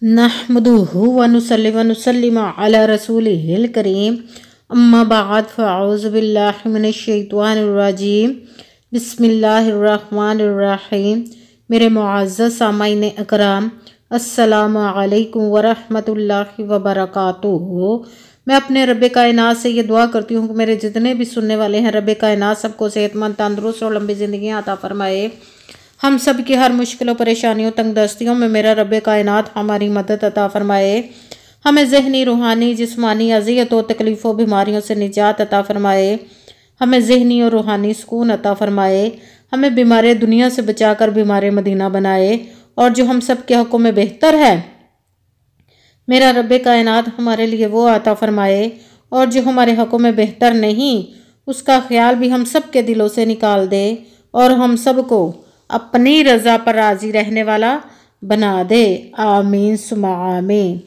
नहमदुहु व नुसल्ली व नुसल्लिमु अला रसूलिहिल करीम अम्मा बाद फ़अऊज़ु बिल्लाहि मिनश शैतानिर रजीम बिस्मिल्लाहिर रहमानिर रहीम। मेरे मुअज़्ज़ज़ सामाईन अकराम, अस्सलामु अलैकुम व रहमतुल्लाहि व बरकातुहू। मैं अपने रब कायनात से ये दुआ करती हूँ कि मेरे जितने भी सुनने वाले हैं, रब कायनात सबको सेहतमंद, तंदुरुस्त और लंबी ज़िंदगियाँ अता फरमाए। हम सब की हर मुश्किलों, परेशानियों, तंगदस्तियों में मेरा रब कायनात हमारी मदद अता फरमाए। हमें ज़हनी, रूहानी, जिस्मानी अज़ियतों, तकलीफ़ों, बीमारियों से निजात अता फरमाए। हमें ज़हनी और रूहानी सुकून अता फरमाए। हमें बीमार दुनिया से बचाकर बीमार मदीना बनाए। और जो हम सब के हक़ों में बेहतर है, मेरा रब कायनात हमारे लिए वो अता फरमाए। और जो हमारे हक़ों में बेहतर नहीं, उसका ख्याल भी हम सब के दिलों से निकाल दे और हम सब को अपनी रज़ा पर राज़ी रहने वाला बना दे। आमीन सुमा आमीन।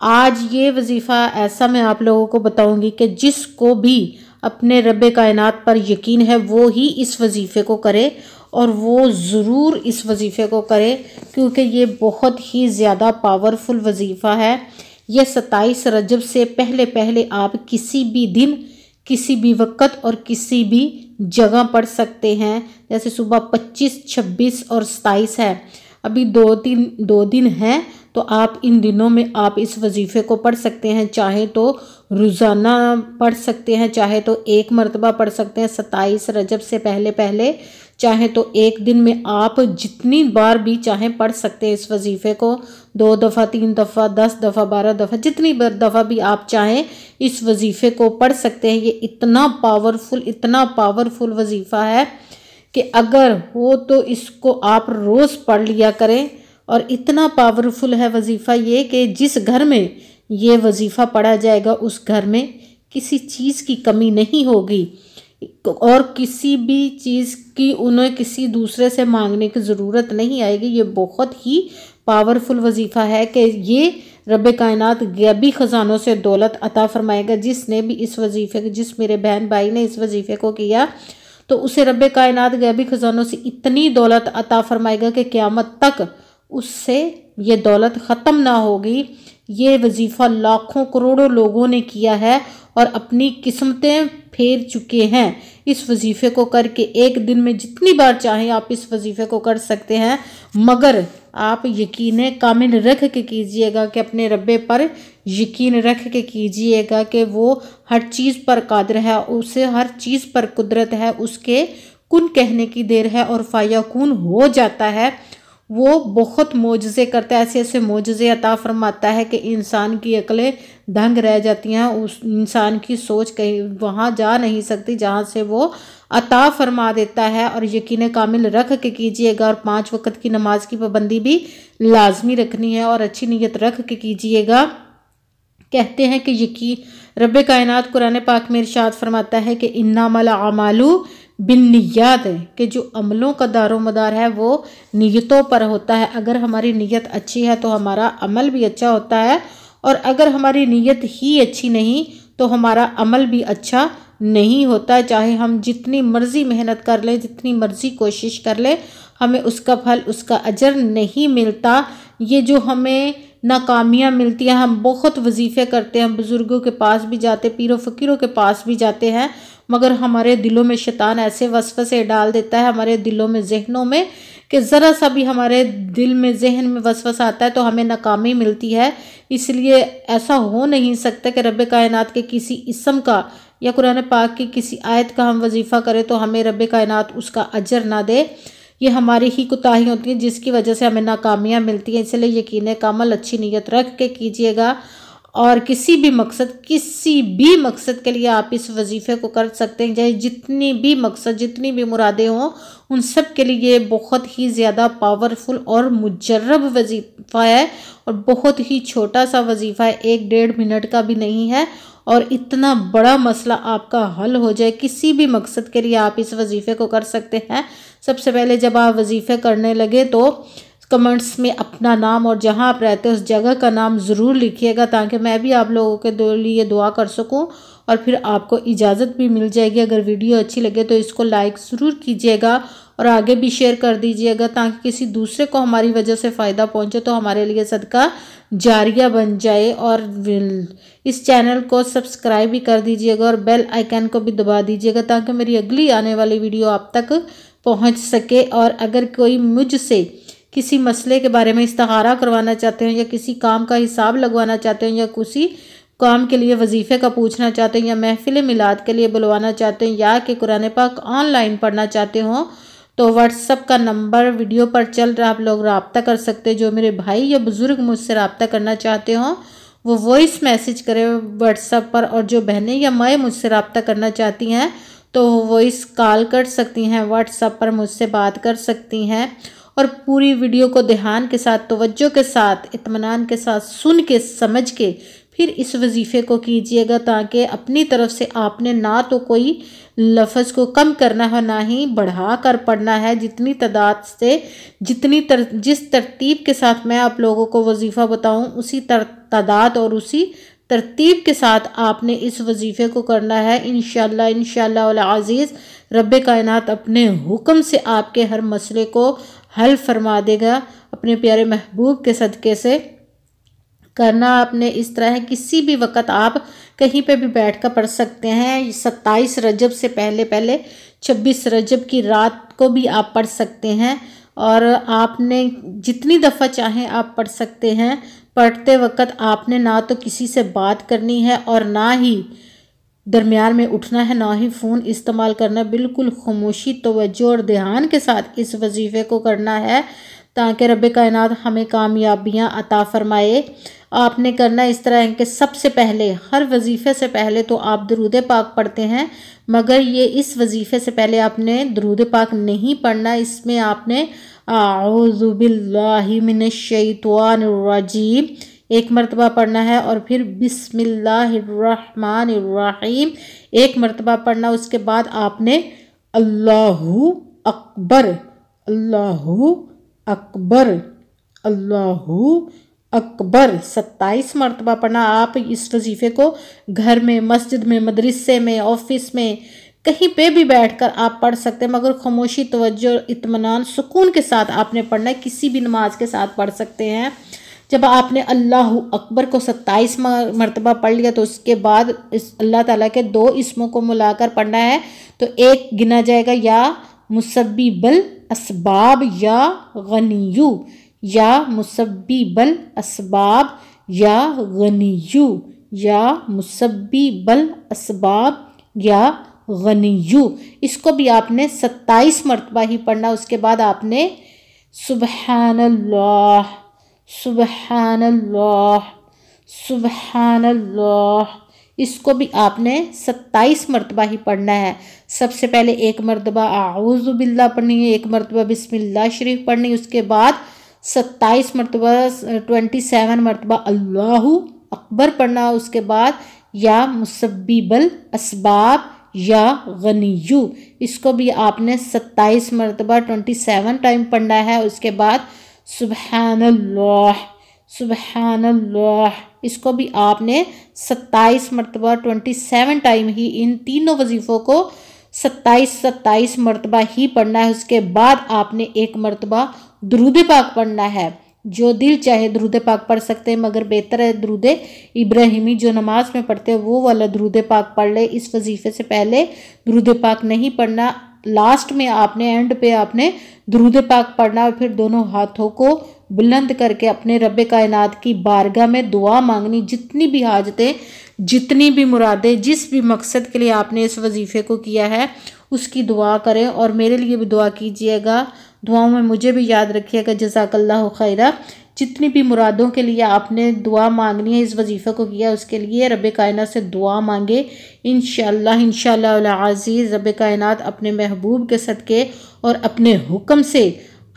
आज ये वजीफ़ा ऐसा मैं आप लोगों को बताऊंगी कि जिसको भी अपने रब कायनात पर यकीन है वो ही इस वजीफ़े को करे, और वो ज़रूर इस वजीफ़े को करे, क्योंकि ये बहुत ही ज़्यादा पावरफुल वजीफ़ा है। ये 27 रजब से पहले पहले आप किसी भी दिन, किसी भी वक़्त और किसी भी जगह पढ़ सकते हैं। जैसे सुबह 25, 26 और 27 है, अभी दो दिन हैं, तो आप इन दिनों में आप इस वजीफ़े को पढ़ सकते हैं। चाहे तो रोज़ाना पढ़ सकते हैं, चाहे तो एक मरतबा पढ़ सकते हैं 27 रजब से पहले पहले, चाहे तो एक दिन में आप जितनी बार भी चाहें पढ़ सकते हैं इस वजीफ़े को। 2 दफ़ा, 3 दफ़ा, 10 दफ़ा, 12 दफ़ा, जितनी दफ़ा भी आप चाहें इस वजीफ़े को पढ़ सकते हैं। ये इतना पावरफुल वजीफ़ा है कि अगर हो तो इसको आप रोज़ पढ़ लिया करें। और इतना पावरफुल है वजीफ़ा ये कि जिस घर में ये वजीफ़ा पढ़ा जाएगा उस घर में किसी चीज़ की कमी नहीं होगी, और किसी भी चीज़ की उन्हें किसी दूसरे से मांगने की ज़रूरत नहीं आएगी। ये बहुत ही पावरफुल वजीफ़ा है कि ये रब कायनात गैबी ख़जानों से दौलत अता फरमाएगा। जिसने भी इस वजीफ़े, जिस मेरे बहन भाई ने इस वजीफ़े को किया, तो उसे रब कायनात गैबी ख़जानों से इतनी दौलत अता फरमाएगा कि क़यामत तक उससे ये दौलत ख़त्म ना होगी। ये वजीफ़ा लाखों करोड़ों लोगों ने किया है और अपनी किस्मतें फेर चुके हैं इस वजीफ़े को करके। एक दिन में जितनी बार चाहें आप इस वजीफ़े को कर सकते हैं, मगर आप यकीन कामिल रख के कीजिएगा कि अपने रब्बे पर यकीन रख के कीजिएगा कि वो हर चीज़ पर कादिर है, उसे हर चीज़ पर कुदरत है, उसके कुन कहने की देर है और फ़ायकून हो जाता है। वो बहुत मोजज़े करता है, ऐसे ऐसे मोजज़े अता फरमाता है कि इंसान की अक्लें दंग रह जाती हैं। उस इंसान की सोच कहीं वहाँ जा नहीं सकती जहाँ से वो अता फरमा देता है। और यकीन कामिल रख के कीजिएगा, और 5 वक़्त की नमाज की पाबंदी भी लाजमी रखनी है और अच्छी नीयत रख के कीजिएगा। कहते हैं कि यकीन रब कायनात कुरान पाक में इरशाद फरमाता है कि इन्नमल अमालु बिन्नियात है, कि जो अमलों का दारो मदार है वो नीयतों पर होता है। अगर हमारी नीयत अच्छी है तो हमारा अमल भी अच्छा होता है, और अगर हमारी नीयत ही अच्छी नहीं तो हमारा अमल भी अच्छा नहीं होता है। चाहे हम जितनी मर्ज़ी मेहनत कर लें, जितनी मर्ज़ी कोशिश कर लें, हमें उसका फल, उसका अजर नहीं मिलता। ये जो हमें नाकामियाँ मिलती हैं, हम बहुत वजीफ़े करते हैं, बुज़ुर्गों के पास भी जाते, पीरों फ़कीरों के पास भी जाते हैं, मगर हमारे दिलों में शैतान ऐसे वसवसे डाल देता है हमारे दिलों में, जहनों में, कि ज़रा सा भी हमारे दिल में, जहन में वसवसा आता है तो हमें नाकामी मिलती है। इसलिए ऐसा हो नहीं सकता कि रब कायनात के किसी इस्म का या कुरान पाक की किसी आयत का हम वजीफ़ा करें तो हमें रब कायनात उसका अजर ना दे। ये हमारी ही कोताही होती है जिसकी वजह से हमें नाकामियाँ मिलती हैं। इसलिए यकीन कामल अच्छी नीयत रख के कीजिएगा, और किसी भी मकसद के लिए आप इस वजीफ़े को कर सकते हैं। चाहे जितनी भी मकसद, जितनी भी मुरादें हों, उन सब के लिए बहुत ही ज़्यादा पावरफुल और मुजर्रब वजीफ़ा है, और बहुत ही छोटा सा वजीफ़ा है, 1-1.5 मिनट का भी नहीं है, और इतना बड़ा मसला आपका हल हो जाए। किसी भी मकसद के लिए आप इस वजीफ़े को कर सकते हैं। सबसे पहले जब आप वजीफ़े करने लगे तो कमेंट्स में अपना नाम और जहां आप रहते हैं उस जगह का नाम ज़रूर लिखिएगा, ताकि मैं भी आप लोगों के लिए दुआ कर सकूं, और फिर आपको इजाज़त भी मिल जाएगी। अगर वीडियो अच्छी लगे तो इसको लाइक ज़रूर कीजिएगा, اور آگے بھی شیئر کر دیجئے گا تاکہ کسی دوسرے کو ہماری وجہ سے فائدہ پہنچے تو ہمارے لیے صدقہ جاریہ بن جائے۔ اور اس چینل کو سبسکرائب بھی کر دیجئے گا اور بیل آئیکن کو بھی دبا دیجئے گا تاکہ میری اگلی آنے والی ویڈیو آپ تک پہنچ سکے۔ اور اگر کوئی مجھ سے کسی مسئلے کے بارے میں استخارہ کروانا چاہتے ہیں یا کسی کام کا حساب لگوانا چاہتے ہیں یا کسی کام کے لیے وظیفے کا پوچھنا چاہتے ہیں یا محفل میلاد کے لیے بلوانا چاہتے ہیں یا کہ قرآن پاک آن لائن پڑھنا چاہتے ہوں تو واٹس ایپ کا نمبر ویڈیو پر چل رہا، آپ لوگ رابطہ کر سکتے ہیں۔ جو میرے بھائی یا بزرگ مجھ سے رابطہ کرنا چاہتے ہوں وہ وائس میسج کرے واٹس ایپ پر، اور جو بہنیں یا مائیں مجھ سے رابطہ کرنا چاہتی ہیں تو وہ وائس کال کر سکتی ہیں، واٹس ایپ پر مجھ سے بات کر سکتی ہیں۔ اور پوری ویڈیو کو دھیان کے ساتھ، توجہ کے ساتھ، اطمینان کے ساتھ سن کے سمجھ کے پھر اس وظیفے کو کیجئے گا تاکہ اپنی طرف سے آپ نے نہ تو کوئی لفظ کو کم کرنا ہے نہ ہی بڑھا کر پڑھنا ہے۔ جتنی تعداد سے جس ترتیب کے ساتھ میں آپ لوگوں کو وظیفہ بتاؤں اسی تعداد اور اسی ترتیب کے ساتھ آپ نے اس وظیفے کو کرنا ہے۔ انشاءاللہ العزیز رب کائنات اپنے حکم سے آپ کے ہر مسئلے کو حل فرما دے گا اپنے پیارے محبوب کے صدقے سے۔ کرنا آپ نے اس طرح ہے، کسی بھی وقت آپ کہیں پہ بھی بیٹھ کر پڑھ سکتے ہیں۔ 27 رجب سے پہلے 26 رجب کی رات کو بھی آپ پڑھ سکتے ہیں، اور آپ نے جتنی دفعہ چاہیں آپ پڑھ سکتے ہیں۔ پڑھتے وقت آپ نے نہ تو کسی سے بات کرنی ہے اور نہ ہی درمیان میں اٹھنا ہے، نہ ہی فون استعمال کرنا، بالکل خاموشی، توجہ اور دھیان کے ساتھ اس وظیفے کو کرنا ہے تاکہ رب کائنات ہمیں کامیابیاں عطا فرمائے۔ آپ نے کرنا اس طرح ہے کہ سب سے پہلے، ہر وظیفے سے پہلے تو آپ درود پاک پڑھتے ہیں، مگر یہ اس وظیفے سے پہلے آپ نے درود پاک نہیں پڑھنا۔ اس میں آپ نے اعوذ باللہ من الشیطان الرجیم ایک مرتبہ پڑھنا ہے، اور پھر بسم اللہ الرحمن الرحیم ایک مرتبہ پڑھنا۔ اس کے بعد آپ نے اللہ اکبر، اللہ اکبر، اللہ اکبر 27 مرتبہ پڑھنا۔ آپ اس وظیفے کو گھر میں، مسجد میں، مدرسے میں، آفس میں، کہیں پہ بھی بیٹھ کر آپ پڑھ سکتے ہیں، مگر خاموشی، توجہ، اطمینان، سکون کے ساتھ آپ نے پڑھنا ہے۔ کسی بھی نماز کے ساتھ پڑھ سکتے ہیں۔ جب آپ نے اللہ اکبر کو 27 مرتبہ پڑھ لیا تو اس کے بعد اللہ تعالیٰ کے 2 اسموں کو ملا کر پڑھنا ہے۔ تو ایک گنا جائے گا یا مسبب الاسباب یا غنیو، یا مسبب الاسباب یا غنیو، یا مسبب الاسباب یا غنیو۔ اس کو بھی آپ نے 27 مرتبہ ہی پڑھنا۔ اس کے بعد آپ نے سبحان اللہ، سبحان اللہ، سبحان اللہ، اس کو بھی آپ نے 27 مرتبہ ہی پڑھنا ہے۔ سب سے پہلے ایک مرتبہ اعوذ باللہ پڑھنی ہے، ایک مرتبہ بسم اللہ شریف پڑھنی، اس کے بعد 27 مرتبہ 27 مرتبہ اللہ اکبر پڑھنا، اس کے بعد یا مسبب الاسباب یا غنیو، اس کو بھی آپ نے 27 مرتبہ 27 ٹائم پڑھنا ہے۔ اس کے بعد سبحان اللہ، سبحان اللہ، اس کو بھی آپ نے 27 مرتبہ 27 ٹائم ہی ان تینوں وظیفوں کو 27 مرتبہ ہی پڑھنا ہے۔ اس کے بعد آپ نے ایک مرتبہ درود پاک پڑھنا ہے۔ جو دل چاہے درود پاک پڑھ سکتے ہیں، مگر بہتر ہے درود ابراہیمی جو نماز میں پڑھتے ہیں وہ والا درود پاک پڑھ لے۔ اس وظیفے سے پہلے درود پاک نہیں پڑھنا، لاسٹ میں آپ نے، اینڈ پہ آپ نے درود پاک پڑھنا، اور پھر دونوں ہاتھوں کو بلند کر کے اپنے رب کائنات کی بارگاہ میں دعا مانگنی۔ جتنی بھی حاجتیں، جتنی بھی مرادیں، جس بھی مقصد کے لیے آپ نے اس وظیفے کو کیا ہے اس کی دعا کریں، اور میرے لیے بھی دعا کیجئے گا۔ دعاؤں میں مجھے بھی یاد رکھیے گا۔ جزاک اللہ خیرہ۔ جتنی بھی مرادوں کے لیے آپ نے دعا مانگنی ہے، اس وظیفہ کو کیا اس کے لیے رب کائنات سے دعا مانگے۔ انشاءاللہ العزیز رب کائنات اپنے محبوب کے صدقے اور اپنے حکم سے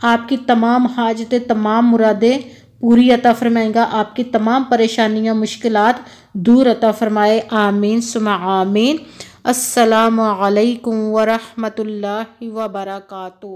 آپ کی تمام حاجتیں، تمام مرادیں پوری عطا فرمائے گا، آپ کی تمام پریشانیاں، مشکلات دور عطا فرمائے۔ آمین ثم آمین۔ السلام علیکم ورحمۃ اللہ وبرکاتہ۔